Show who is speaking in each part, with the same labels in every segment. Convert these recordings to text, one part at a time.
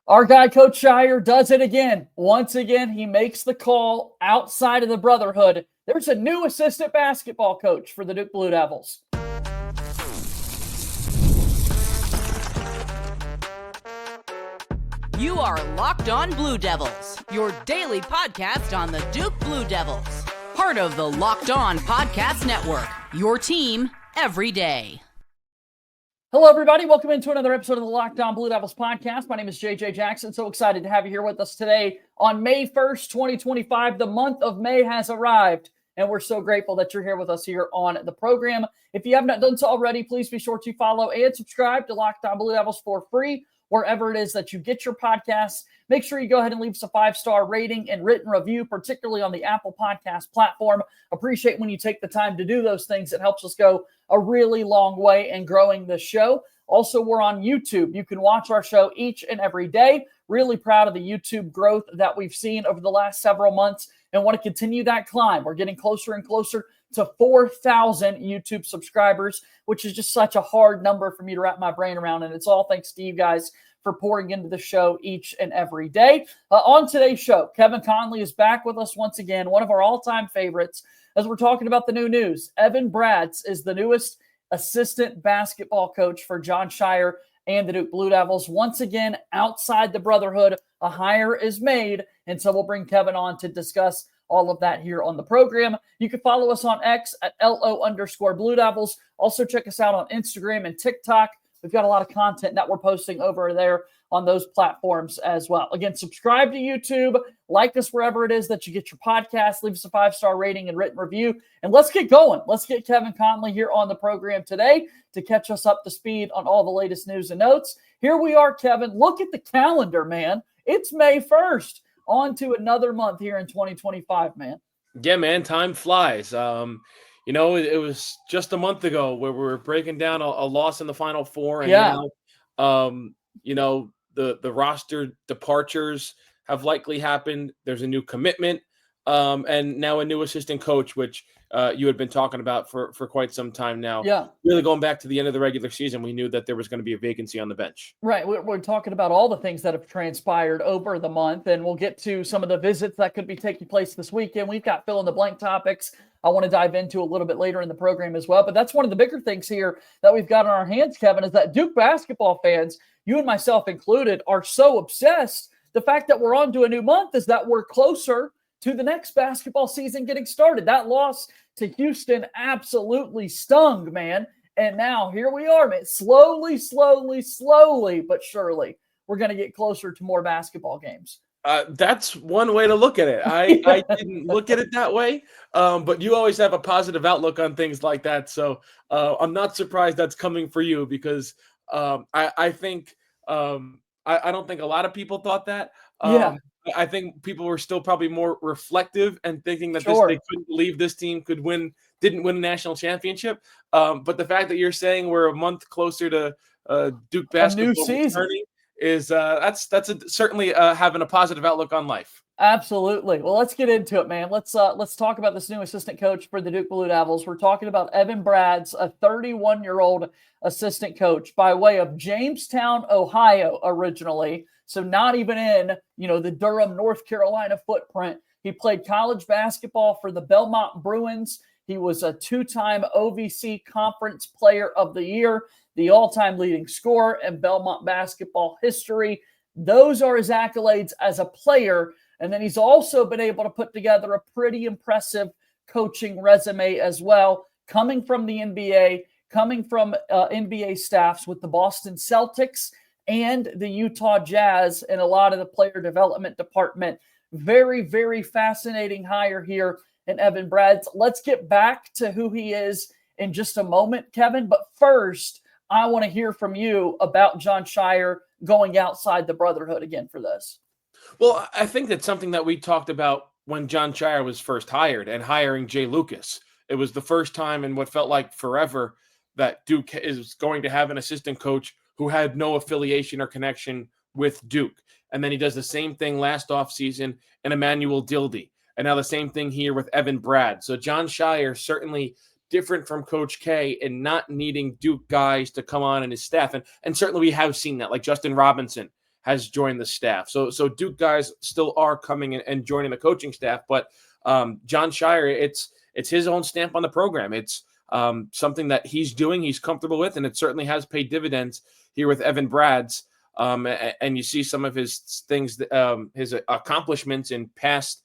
Speaker 1: Our guy, Coach Shire, does it again. Once again, he makes the call outside of the brotherhood. There's a new assistant basketball coach for the Duke Blue Devils.
Speaker 2: You are Locked On Blue Devils, your daily podcast on the Duke Blue Devils. Part of the Locked On Podcast Network, your team every day.
Speaker 1: Hello, everybody. Welcome into another episode of the Locked On Blue Devils podcast. My name is JJ Jackson. So excited to have you here with us today on May 1st, 2025. The month of May has arrived, and we're so grateful that you're here with us here on the program. If you have not done so already, please be sure to follow and subscribe to Locked On Blue Devils for free, wherever it is that you get your podcasts. Make sure you go ahead and leave us a 5-star rating and written review, particularly on the Apple Podcast platform. Appreciate when you take the time to do those things. It helps us go a really long way in growing the show. Also, we're on YouTube. You can watch our show each and every day. Really proud of the YouTube growth that we've seen over the last several months and want to continue that climb. We're getting closer and closer to 4,000 YouTube subscribers, which is just such a hard number for me to wrap my brain around. And it's all thanks to you guys for pouring into the show each and every day. On today's show, Kevin Connelly is back with us once again, one of our all-time favorites, as we're talking about the new news. Evan Bradtz is the newest assistant basketball coach for Jon Scheyer and the Duke Blue Devils. Once again, outside the brotherhood, a hire is made, and so we'll bring Kevin on to discuss all of that here on the program. You can follow us on X at LO_Blue Devils. Also check us out on Instagram and TikTok. We've got a lot of content that we're posting over there on those platforms as well. Again, subscribe to YouTube, like us wherever it is that you get your podcast, leave us a 5-star rating and written review, and let's get going. Let's get Kevin Connelly here on the program today to catch us up to speed on all the latest news and notes. Here we are, Kevin. Look at the calendar, man. It's May 1st. On to another month here in 2025, man.
Speaker 3: Yeah, man, time flies. It was just a month ago where we were breaking down a loss in the Final Four, and the roster departures have likely happened. There's a new commitment, and now a new assistant coach, which you had been talking about for quite some time now.
Speaker 1: Yeah,
Speaker 3: really going back to the end of the regular season, we knew that there was going to be a vacancy on the bench.
Speaker 1: Right. We're talking about all the things that have transpired over the month, and we'll get to some of the visits that could be taking place this weekend. We've got fill-in-the-blank topics I want to dive into a little bit later in the program as well. But that's one of the bigger things here that we've got on our hands, Kevin, is that Duke basketball fans, you and myself included, are so obsessed. The fact that we're on to a new month is that we're closer to the next basketball season getting started. That loss to Houston absolutely stung, man. And now here we are, man. Slowly, but surely, we're going to get closer to more basketball games.
Speaker 3: That's one way to look at it. I didn't look at it that way, but you always have a positive outlook on things like that. So I'm not surprised that's coming for you because I think I don't think a lot of people thought that. I think people were still probably more reflective and thinking that they couldn't believe this team didn't win a national championship. But the fact that you're saying we're a month closer to Duke basketball returning is certainly having a positive outlook on life.
Speaker 1: Absolutely. Well, let's get into it, man. Let's talk about this new assistant coach for the Duke Blue Devils. We're talking about Evan Bradtz, a 31-year-old assistant coach by way of Jamestown, Ohio, originally. So not even in, the Durham, North Carolina footprint. He played college basketball for the Belmont Bruins. He was a 2-time OVC Conference Player of the Year, the all-time leading scorer in Belmont basketball history. Those are his accolades as a player. And then he's also been able to put together a pretty impressive coaching resume as well, coming from the NBA, coming from NBA staffs with the Boston Celtics and the Utah Jazz and a lot of the player development department. Very, very fascinating hire here in Evan Bradtz. Let's get back to who he is in just a moment, Kevin. But first, I want to hear from you about Jon Scheyer going outside the brotherhood again for this.
Speaker 3: Well, I think that's something that we talked about when Jon Scheyer was first hired and hiring Jay Lucas. It was the first time in what felt like forever that Duke is going to have an assistant coach who had no affiliation or connection with Duke. And then he does the same thing last offseason in Emmanuel Dildy. And now the same thing here with Evan Bradtz. So Jon Scheyer certainly different from Coach K in not needing Duke guys to come on in his staff. And certainly we have seen that, like Justin Robinson has joined the staff. So Duke guys still are coming in and joining the coaching staff, but Jon Scheyer, it's his own stamp on the program. It's something that he's doing, he's comfortable with, and it certainly has paid dividends here with Evan Bradds. And you see some of his things, his accomplishments in past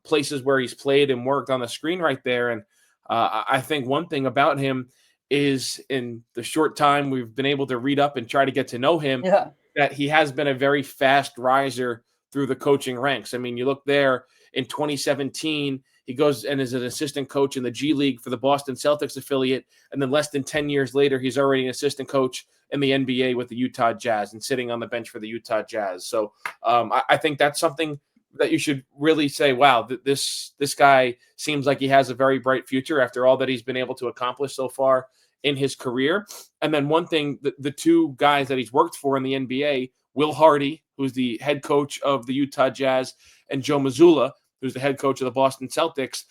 Speaker 3: places where he's played and worked on the screen right there. And I think one thing about him is, in the short time we've been able to read up and try to get to know him, that he has been a very fast riser through the coaching ranks. I mean, you look there in 2017, he goes and is an assistant coach in the G League for the Boston Celtics affiliate. And then less than 10 years later, he's already an assistant coach in the NBA with the Utah Jazz and sitting on the bench for the Utah Jazz. So I think that's something that you should really say, wow, this guy seems like he has a very bright future after all that he's been able to accomplish so far in his career. And then one thing, the two guys that he's worked for in the NBA, Will Hardy, who's the head coach of the Utah Jazz, and Joe Mazzulla, who's the head coach of the Boston Celtics,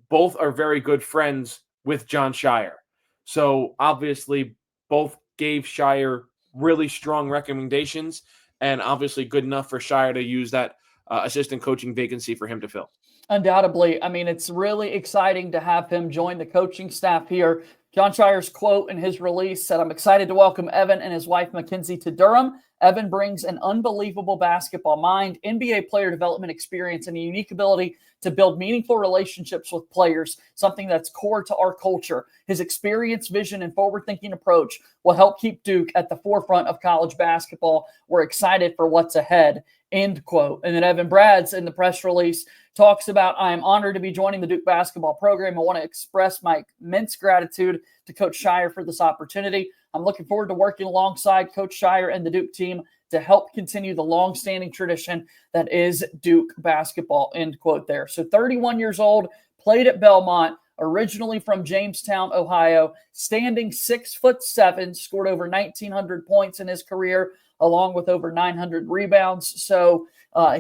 Speaker 3: both are very good friends with Jon Scheyer. So obviously both gave Scheyer really strong recommendations, and obviously good enough for Scheyer to use that assistant coaching vacancy for him to fill.
Speaker 1: Undoubtedly. I mean, it's really exciting to have him join the coaching staff here. Jon Scheyer's quote in his release said, "I'm excited to welcome Evan and his wife, Mackenzie, to Durham. Evan brings an unbelievable basketball mind, NBA player development experience, and a unique ability to build meaningful relationships with players, something that's core to our culture. His experience, vision, and forward-thinking approach will help keep Duke at the forefront of college basketball. We're excited for what's ahead." End quote. And then Evan Bradds in the press release talks about, "I am honored to be joining the Duke basketball program. I want to express my immense gratitude to Coach Scheyer for this opportunity. I'm looking forward to working alongside Coach Scheyer and the Duke team to help continue the long-standing tradition that is Duke basketball." End quote there. So 31 years old, played at Belmont, originally from Jamestown, Ohio, standing 6'7", scored over 1,900 points in his career, along with over 900 rebounds. So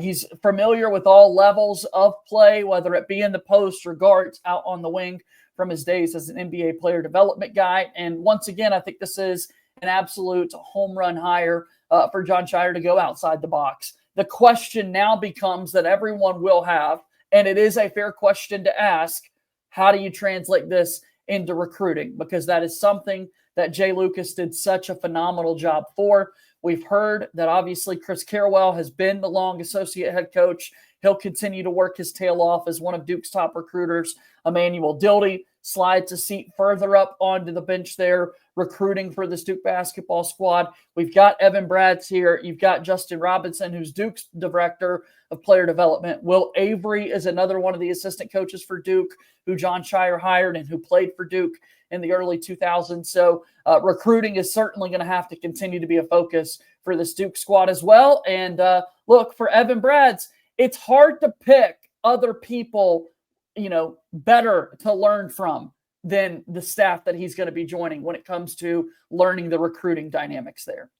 Speaker 1: he's familiar with all levels of play, whether it be in the post or guards out on the wing from his days as an NBA player development guy. And once again, I think this is an absolute home run hire for Jon Scheyer to go outside the box. The question now becomes that everyone will have, and it is a fair question to ask, how do you translate this into recruiting? Because that is something that Jay Lucas did such a phenomenal job for. We've heard that obviously Chris Carrawell has been the long associate head coach. He'll continue to work his tail off as one of Duke's top recruiters. Emmanuel Dildy slides a seat further up onto the bench there, recruiting for this Duke basketball squad. We've got Evan Bradds here. You've got Justin Robinson, who's Duke's director of player development. Will Avery is another one of the assistant coaches for Duke, who Jon Scheyer hired and who played for Duke in the early 2000s. So recruiting is certainly going to have to continue to be a focus for this Duke squad as well. And look, for Evan Bradds, it's hard to pick other people, better to learn from than the staff that he's going to be joining when it comes to learning the recruiting dynamics there.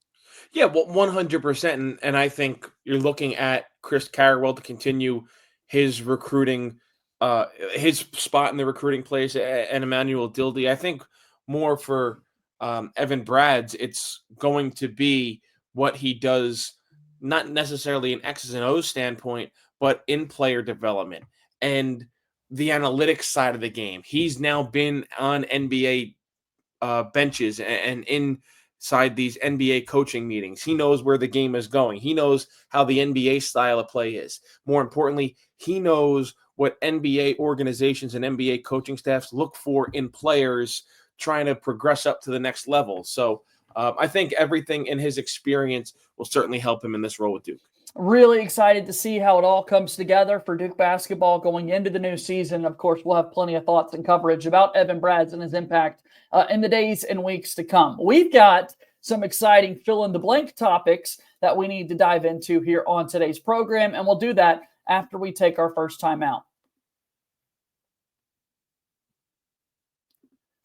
Speaker 3: Yeah, well, 100%. And I think you're looking at Chris Carrawell to continue his recruiting, his spot in the recruiting place, and Emmanuel Dildy. I think more for Evan Bradds, it's going to be what he does, not necessarily an X's and O's standpoint, but in player development and the analytics side of the game. He's now been on NBA benches and inside these NBA coaching meetings. He knows where the game is going. He knows how the NBA style of play is. More importantly, he knows what NBA organizations and NBA coaching staffs look for in players trying to progress up to the next level. So I think everything in his experience will certainly help him in this role with Duke.
Speaker 1: Really excited to see how it all comes together for Duke basketball going into the new season. Of course, we'll have plenty of thoughts and coverage about Evan Bradds and his impact in the days and weeks to come. We've got some exciting fill-in-the-blank topics that we need to dive into here on today's program, and we'll do that after we take our first time out.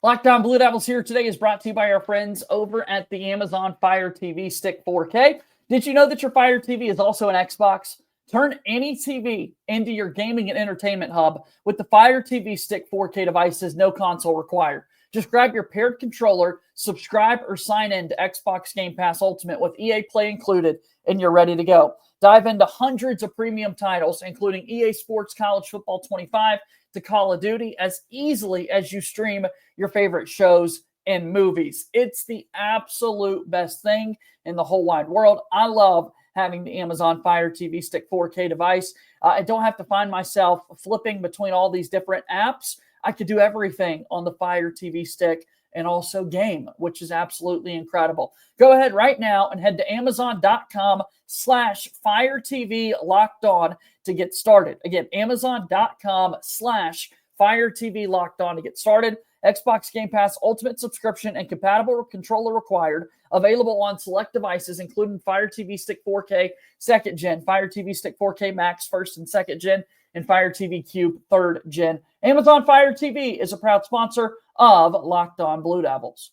Speaker 1: Locked On Blue Devils here today is brought to you by our friends over at the Amazon Fire TV Stick 4K. Did you know that your Fire TV is also an Xbox? Turn any TV into your gaming and entertainment hub with the Fire TV Stick 4K devices, no console required. Just grab your paired controller, subscribe or sign in to Xbox Game Pass Ultimate with EA Play included, and you're ready to go. Dive into hundreds of premium titles, including EA Sports College Football 25 to Call of Duty, as easily as you stream your favorite shows and movies. It's the absolute best thing in the whole wide world. I love having the Amazon Fire TV Stick 4K device. I don't have to find myself flipping between all these different apps. I could do everything on the Fire TV Stick and also game, which is absolutely incredible. Go ahead right now and head to Amazon.com/Fire TV Locked On to get started. Again, Amazon.com/Fire TV Locked On to get started. Xbox Game Pass Ultimate subscription and compatible controller required. Available on select devices, including Fire TV Stick 4K 2nd Gen, Fire TV Stick 4K Max 1st and 2nd Gen, and Fire TV Cube 3rd Gen. Amazon Fire TV is a proud sponsor of Locked On Blue Devils.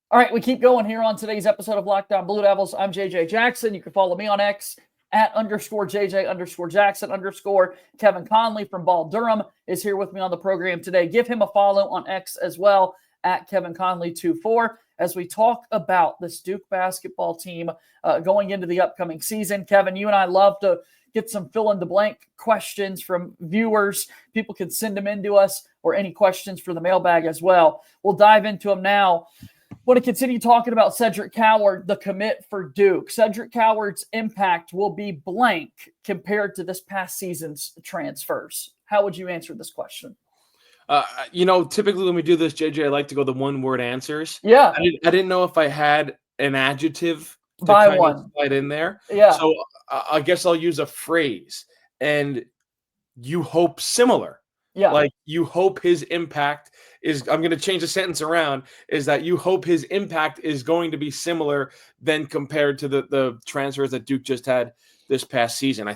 Speaker 1: All right, we keep going here on today's episode of Locked On Blue Devils. I'm JJ Jackson. You can follow me on X at _JJ_Jackson_. Kevin Connelly from Ball Durham is here with me on the program today. Give him a follow on X as well at Kevin Connelly 24 as we talk about this Duke basketball team going into the upcoming season. Kevin, you and I love to get some fill-in-the-blank questions from viewers. People can send them in to us, or any questions for the mailbag as well. We'll dive into them now. I want to continue talking about Cedric Coward, the commit for Duke. Cedric Coward's impact will be blank compared to this past season's transfers. How would you answer this question?
Speaker 3: Typically when we do this, JJ, I like to go the one-word answers.
Speaker 1: Yeah.
Speaker 3: I didn't know if I had an adjective to
Speaker 1: Buy one.
Speaker 3: slide in there.
Speaker 1: Yeah.
Speaker 3: So I guess I'll use a phrase. And you hope similar.
Speaker 1: Yeah.
Speaker 3: Like you hope his impact is, I'm going to change the sentence around, is that you hope his impact is going to be similar than compared to the transfers that Duke just had this past season.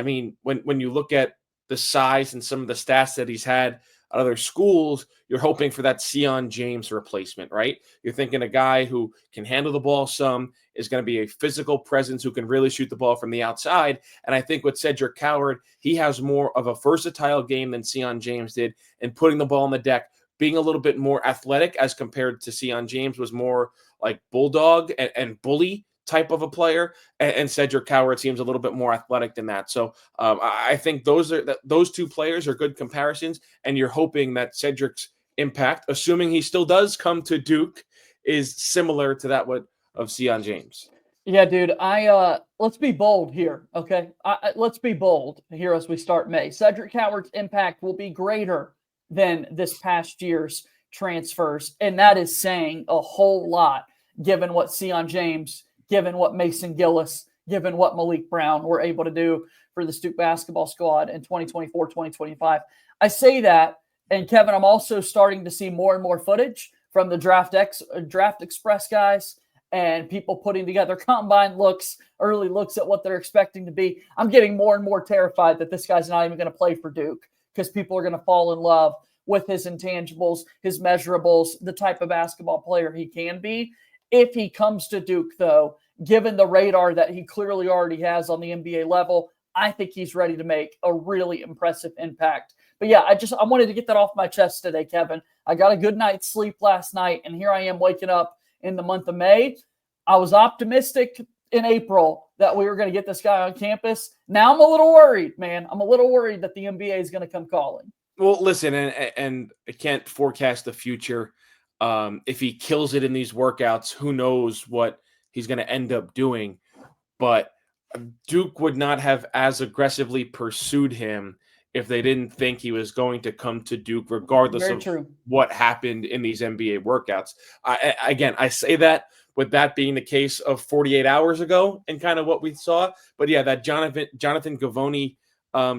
Speaker 3: When you look at the size and some of the stats that he's had at other schools, you're hoping for that Sion James replacement, right? You're thinking a guy who can handle the ball some, is going to be a physical presence who can really shoot the ball from the outside. And I think with Cedric Coward, he has more of a versatile game than Sion James did in putting the ball on the deck, being a little bit more athletic as compared to Sion James was more like bulldog and bully type of a player, and Cedric Coward seems a little bit more athletic than that. So I think those two players are good comparisons, and you're hoping that Cedric's impact, assuming he still does come to Duke, is similar to that of Sion James.
Speaker 1: Yeah, dude. Let's be bold here, okay? Let's be bold here as we start May. Cedric Coward's impact will be greater than this past year's transfers, and that is saying a whole lot given what Sion James, given what Mason Gillis, given what Malik Brown were able to do for the Duke basketball squad in 2024, 2025. I say that, and Kevin, I'm also starting to see more and more footage from the Draft Express guys and people putting together combine looks, early looks at what they're expecting to be. I'm getting more and more terrified that this guy's not even going to play for Duke because people are going to fall in love with his intangibles, his measurables, the type of basketball player he can be. If he comes to Duke, though, given the radar that he clearly already has on the NBA level, I think he's ready to make a really impressive impact. But yeah, I wanted to get that off my chest today, Kevin. I got a good night's sleep last night, and here I am waking up in the month of May. I was optimistic in April that we were going to get this guy on campus. Now I'm a little worried, man. I'm a little worried that the NBA is going to come calling.
Speaker 3: Well, listen, and I can't forecast the future. If he kills it in these workouts, who knows what he's going to end up doing. But Duke would not have as aggressively pursued him if they didn't think he was going to come to Duke, regardless of what happened in these NBA workouts. I say that with that being the case of 48 hours ago and kind of what we saw. But yeah, that Jonathan Gavoni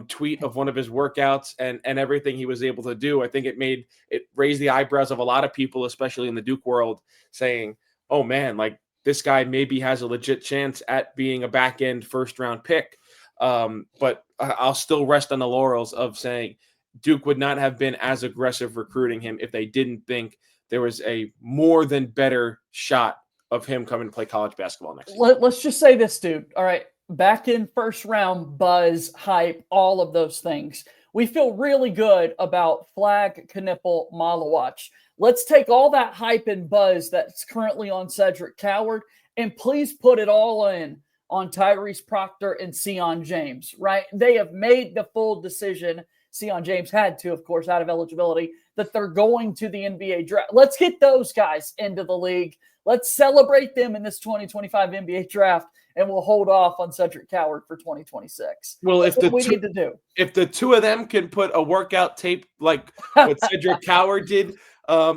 Speaker 3: tweet of one of his workouts and everything he was able to do, I think it raised the eyebrows of a lot of people, especially in the Duke world, saying, oh man, like this guy maybe has a legit chance at being a back end first round pick. But I'll still rest on the laurels of saying Duke would not have been as aggressive recruiting him if they didn't think there was a more than better shot of him coming to play college basketball next year.
Speaker 1: Let's just say this, dude. All right. Back in first round, buzz, hype, all of those things. we feel really good about Flag, Knipple, Malawach. Let's take all that hype and buzz that's currently on Cedric Coward and please put it all in on Tyrese Proctor and Sion James, right? They have made the full decision. Sion James had to, of course, out of eligibility, that they're going to the NBA draft. Let's get those guys into the league. Let's celebrate them in this 2025 NBA draft, and we'll hold off on Cedric Coward for 2026.
Speaker 3: Well,
Speaker 1: That's what we need to do.
Speaker 3: If the two of them can put a workout tape like what Cedric Coward did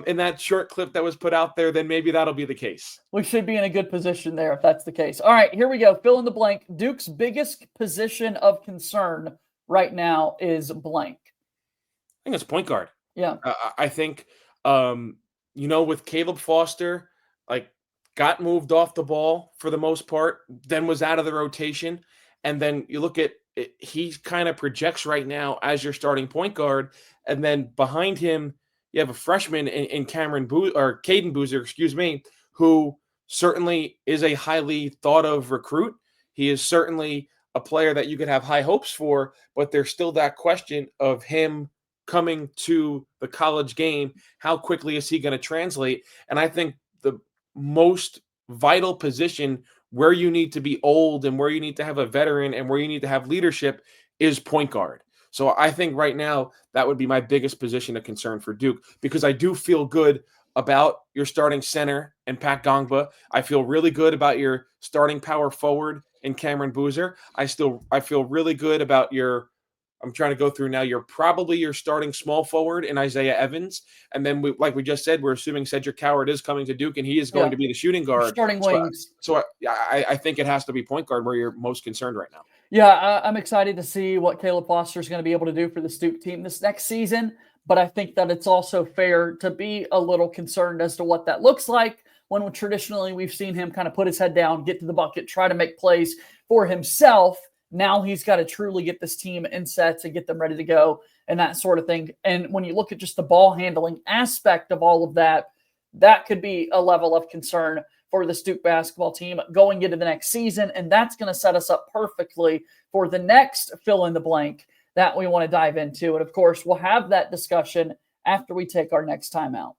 Speaker 3: in that short clip that was put out there, then maybe that'll be the case.
Speaker 1: We should be in a good position there if that's the case. All right, here we go. Fill in the blank. Duke's biggest position of concern right now is blank.
Speaker 3: I think it's point guard.
Speaker 1: Yeah.
Speaker 3: I think, with Caleb Foster, got moved off the ball for the most part, then was out of the rotation. And then you look at it, he kind of projects right now as your starting point guard. And then behind him, you have a freshman in Caden Boozer, who certainly is a highly thought of recruit. He is certainly a player that you could have high hopes for, but there's still that question of him coming to the college game. How quickly is he going to translate? And I think the most vital position where you need to be old and where you need to have a veteran and where you need to have leadership is point guard. So I think right now that would be my biggest position of concern for Duke, because I do feel good about your starting center and Pat Gongba. I feel really good about your starting power forward in Cameron Boozer. I feel really good about I'm trying to go through now. You're probably your starting small forward in Isaiah Evans. And then like we just said, we're assuming Cedric Coward is coming to Duke and he is going to be the shooting guard.
Speaker 1: Starting wings.
Speaker 3: So I think it has to be point guard where you're most concerned right now.
Speaker 1: Yeah, I'm excited to see what Caleb Foster is going to be able to do for the Duke team this next season. But I think that it's also fair to be a little concerned as to what that looks like when traditionally we've seen him kind of put his head down, get to the bucket, try to make plays for himself. Now he's got to truly get this team in sets and get them ready to go and that sort of thing. And when you look at just the ball handling aspect of all of that, that could be a level of concern for the Duke basketball team going into the next season. And that's going to set us up perfectly for the next fill in the blank that we want to dive into. And of course, we'll have that discussion after we take our next timeout.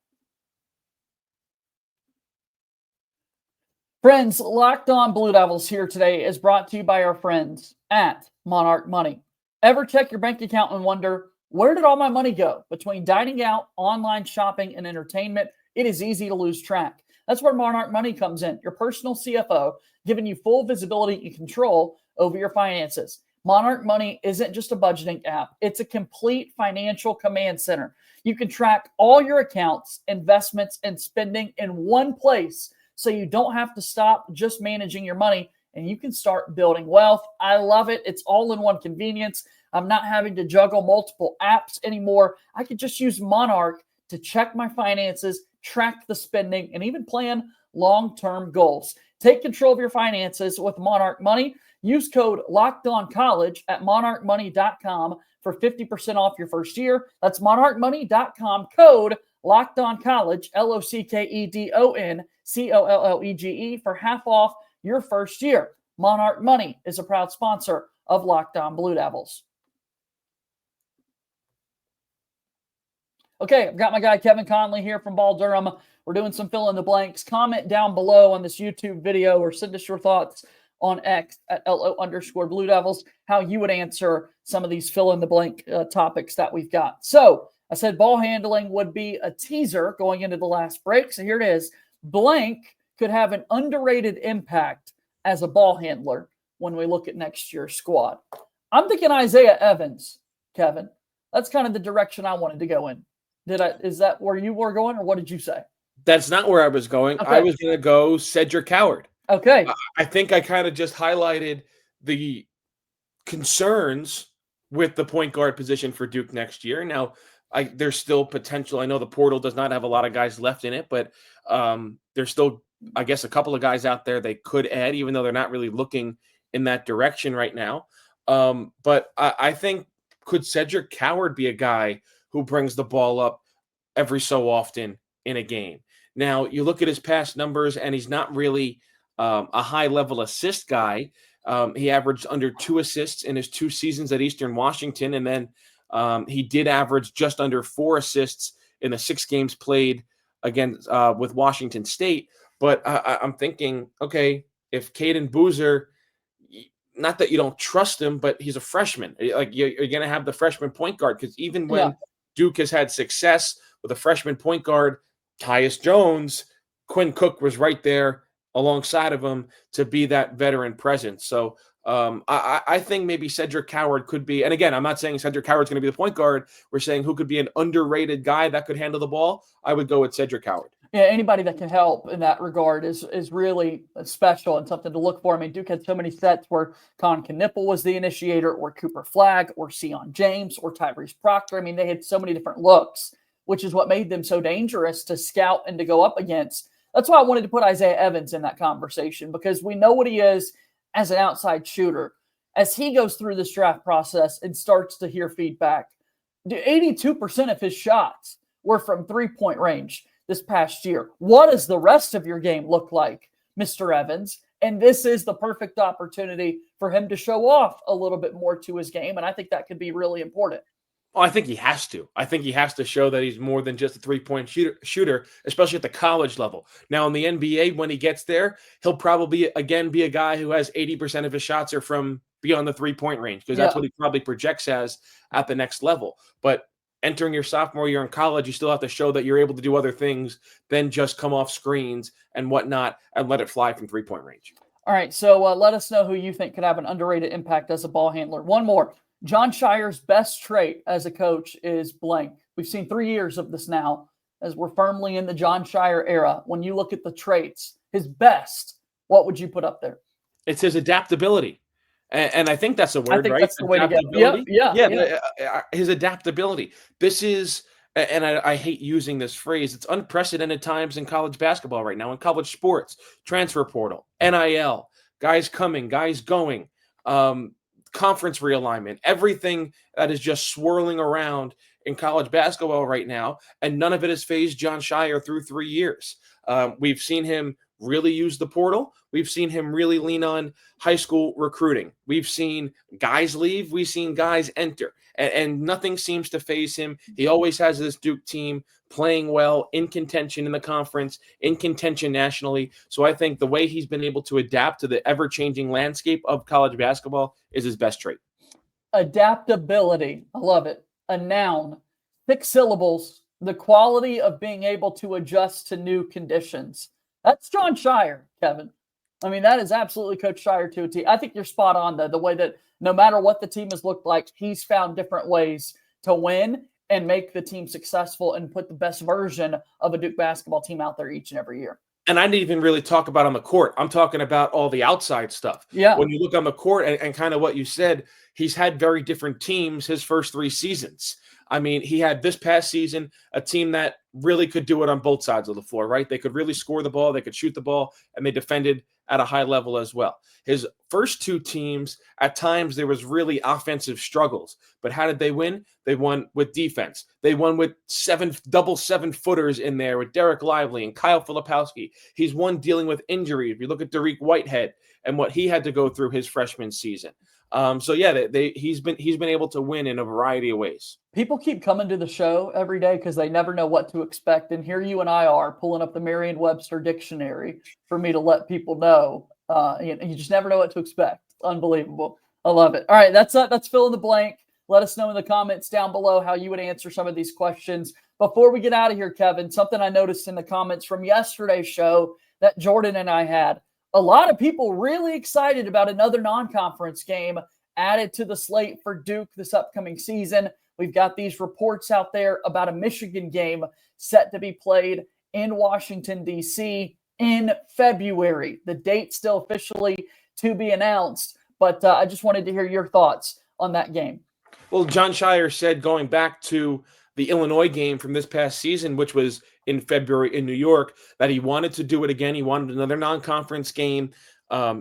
Speaker 1: Friends, Locked On Blue Devils here today is brought to you by our friends at Monarch Money. Ever check your bank account and wonder, where did all my money go? Between dining out, online shopping, and entertainment, it is easy to lose track. That's where Monarch Money comes in, your personal CFO, giving you full visibility and control over your finances. Monarch Money isn't just a budgeting app. It's a complete financial command center. You can track all your accounts, investments, and spending in one place, so you don't have to stop just managing your money and you can start building wealth. I love it. It's all in one convenience. I'm not having to juggle multiple apps anymore. I could just use Monarch to check my finances, track the spending, and even plan long-term goals. Take control of your finances with Monarch Money. Use code LOCKEDONCollege at monarchmoney.com for 50% off your first year. That's monarchmoney.com, code LOCKEDONCollege, LOCKEDONCOLLEGE, for half off your first year. Monarch Money is a proud sponsor of Locked On Blue Devils. Okay, I've got my guy Kevin Connelly here from Ball Durham. We're doing some fill in the blanks. Comment down below on this YouTube video or send us your thoughts on X at @LO_Blue Devils, how you would answer some of these fill in the blank topics that we've got. So I said ball handling would be a teaser going into the last break. So here it is. Blank could have an underrated impact as a ball handler when we look at next year's squad. I'm thinking Isaiah Evans, Kevin. That's kind of the direction I wanted to go in. Is that where you were going, or what did you say?
Speaker 3: That's not where I was going.
Speaker 1: Okay.
Speaker 3: I was going to go Cedric Coward.
Speaker 1: Okay.
Speaker 3: I think I kind of just highlighted the concerns with the point guard position for Duke next year. Now, there's still potential. I know the portal does not have a lot of guys left in it, but there's still, I guess, a couple of guys out there they could add, even though they're not really looking in that direction right now. But I think, could Cedric Coward be a guy who brings the ball up every so often in a game? Now, you look at his past numbers, and he's not really a high-level assist guy. He averaged under 2 assists in his 2 seasons at Eastern Washington, and then He did average just under 4 assists in the 6 games played against with Washington State. But I'm thinking, okay, if Caden Boozer, not that you don't trust him, but he's a freshman. Like you're going to have the freshman point guard, because even when Duke has had success with a freshman point guard, Tyus Jones, Quinn Cook was right there alongside of him to be that veteran presence. So I think maybe Cedric Howard could be, and again, I'm not saying Cedric Howard's going to be the point guard. We're saying who could be an underrated guy that could handle the ball. I would go with Cedric Howard.
Speaker 1: Yeah, anybody that can help in that regard is really special and something to look for. I mean, Duke had so many sets where Connley was the initiator, or Cooper Flagg, or Sion James, or Tyrese Proctor. I mean, they had so many different looks, which is what made them so dangerous to scout and to go up against. That's why I wanted to put Isaiah Evans in that conversation, because we know what he is as an outside shooter. As he goes through this draft process and starts to hear feedback, 82% of his shots were from three-point range this past year. What does the rest of your game look like, Mr. Evans? And this is the perfect opportunity for him to show off a little bit more to his game, and I think that could be really important.
Speaker 3: Well, I think he has to. I think he has to show that he's more than just a three-point shooter, especially at the college level. Now, in the NBA, when he gets there, he'll probably, again, be a guy who has 80% of his shots are from beyond the three-point range, because that's what he probably projects as at the next level. But entering your sophomore year in college, you still have to show that you're able to do other things than just come off screens and whatnot and let it fly from three-point range.
Speaker 1: All right, so let us know who you think could have an underrated impact as a ball handler. One more. Jon Scheyer's best trait as a coach is blank. We've seen 3 years of this now, as we're firmly in the Jon Scheyer era. When you look at the traits, his best, what would you put up there?
Speaker 3: It's his adaptability. And I think that's a word, right?
Speaker 1: That's the way to get it.
Speaker 3: Yeah. His adaptability. This is, and I hate using this phrase, it's unprecedented times in college basketball right now, in college sports, transfer portal, NIL, guys coming, guys going, conference realignment, everything that is just swirling around in college basketball right now. And none of it has phased Jon Scheyer through 3 years. We've seen him really use the portal. We've seen him really lean on high school recruiting. We've seen guys leave. We've seen guys enter, and nothing seems to faze him. He always has this Duke team playing well, in contention in the conference, in contention nationally. So I think the way he's been able to adapt to the ever-changing landscape of college basketball is his best trait.
Speaker 1: Adaptability. I love it. A noun, 6 syllables, the quality of being able to adjust to new conditions. That's Jon Scheyer, Kevin. I mean, that is absolutely Coach Scheyer to a T. I think you're spot on, though, the way that no matter what the team has looked like, he's found different ways to win and make the team successful and put the best version of a Duke basketball team out there each and every year.
Speaker 3: And I didn't even really talk about on the court. I'm talking about all the outside stuff.
Speaker 1: Yeah.
Speaker 3: When you look on the court and kind of what you said, he's had very different teams his first 3 seasons. I mean, he had this past season a team that really could do it on both sides of the floor, right? They could really score the ball, they could shoot the ball, and they defended at a high level as well. His first 2 teams, at times there was really offensive struggles. But how did they win? They won with defense. They won with 7 double 7-footers in there with Derek Lively and Kyle Filipowski. He's won dealing with injury. If you look at Dariq Whitehead and what he had to go through his freshman season. He's been able to win in a variety of ways.
Speaker 1: People keep coming to the show every day because they never know what to expect. And here you and I are pulling up the Merriam-Webster dictionary for me to let people know. You just never know what to expect. Unbelievable. I love it. All right, that's fill in the blank. Let us know in the comments down below how you would answer some of these questions. Before we get out of here, Kevin, something I noticed in the comments from yesterday's show that Jordan and I had. A lot of people really excited about another non-conference game added to the slate for Duke this upcoming season. We've got these reports out there about a Michigan game set to be played in Washington, D.C. in February. The date still officially to be announced, but I just wanted to hear your thoughts on that game.
Speaker 3: Well, Jon Scheyer said, going back to the Illinois game from this past season, which was in February in New York, that he wanted to do it again. He wanted another non-conference game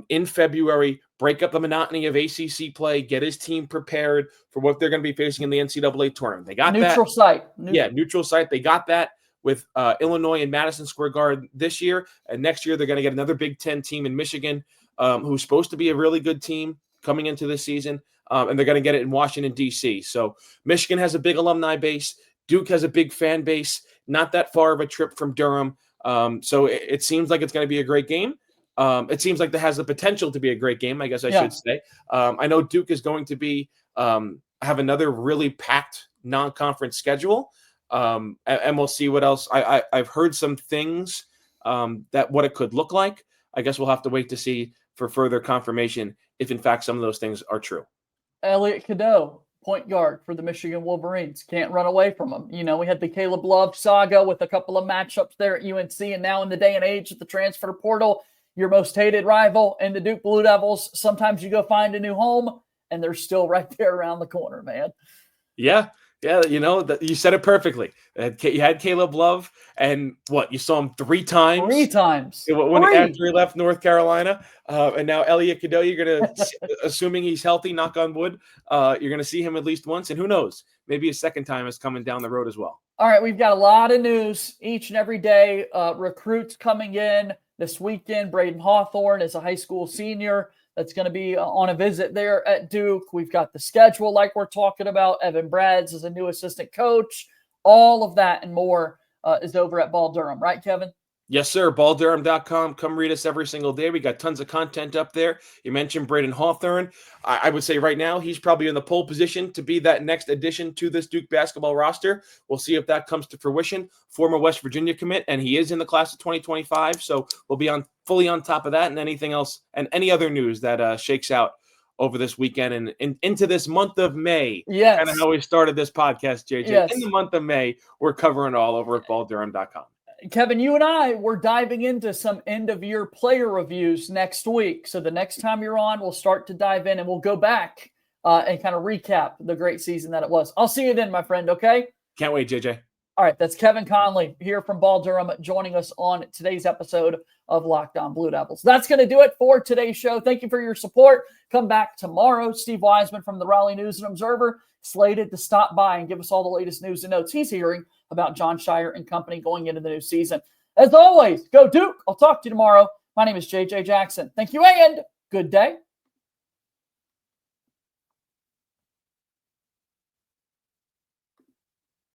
Speaker 3: in February, break up the monotony of ACC play, get his team prepared for what they're going to be facing in the NCAA tournament. They got
Speaker 1: neutral site.
Speaker 3: Neutral site. They got that with Illinois and Madison Square Garden this year. And next year, they're going to get another Big Ten team in Michigan, who's supposed to be a really good team coming into this season. and they're going to get it in Washington, D.C. So Michigan has a big alumni base. Duke has a big fan base, not that far of a trip from Durham. So it seems like it's going to be a great game. It seems like that has the potential to be a great game, I guess I should say. I know Duke is going to be have another really packed non-conference schedule, and we'll see what else. I've heard some things that what it could look like. I guess we'll have to wait to see for further confirmation if, in fact, some of those things are true.
Speaker 1: Elliot Cadeau, point guard for the Michigan Wolverines. Can't run away from him. You know, we had the Caleb Love saga with a couple of matchups there at UNC, and now in the day and age of the transfer portal, your most hated rival and the Duke Blue Devils, sometimes you go find a new home, and they're still right there around the corner, man.
Speaker 3: Yeah, you know, you said it perfectly. You had Caleb Love, and you saw him 3 times?
Speaker 1: 3 times.
Speaker 3: After he left North Carolina. And now Elliot Cadeau, you're going to, assuming he's healthy, knock on wood, you're going to see him at least once. And who knows, maybe a second time is coming down the road as well.
Speaker 1: All right, we've got a lot of news each and every day. Recruits coming in this weekend. Braden Hawthorne is a high school senior that's going to be on a visit there at Duke. We've got the schedule like we're talking about. Evan Brads is a new assistant coach. All of that and more is over at Ball Durham. Right, Kevin?
Speaker 3: Yes, sir. BallDurham.com. Come read us every single day. We got tons of content up there. You mentioned Braden Hawthorne. I would say right now he's probably in the pole position to be that next addition to this Duke basketball roster. We'll see if that comes to fruition. Former West Virginia commit, and he is in the class of 2025. So we'll be fully on top of that and anything else and any other news that shakes out over this weekend and into this month of May.
Speaker 1: Yes.
Speaker 3: Kind of how we started this podcast, JJ.
Speaker 1: Yes.
Speaker 3: In the month of May, we're covering it all over at BallDurham.com.
Speaker 1: Kevin, you and I, we're diving into some end-of-year player reviews next week. So the next time you're on, we'll start to dive in and we'll go back and kind of recap the great season that it was. I'll see you then, my friend, okay?
Speaker 3: Can't wait, JJ.
Speaker 1: All right, that's Kevin Connelly here from Ball Durham joining us on today's episode of Locked On Blue Devils. That's going to do it for today's show. Thank you for your support. Come back tomorrow. Steve Wiseman from the Raleigh News and Observer slated to stop by and give us all the latest news and notes he's hearing about John Shire and company going into the new season. As always, go Duke. I'll talk to you tomorrow. My name is JJ Jackson. Thank you and good day.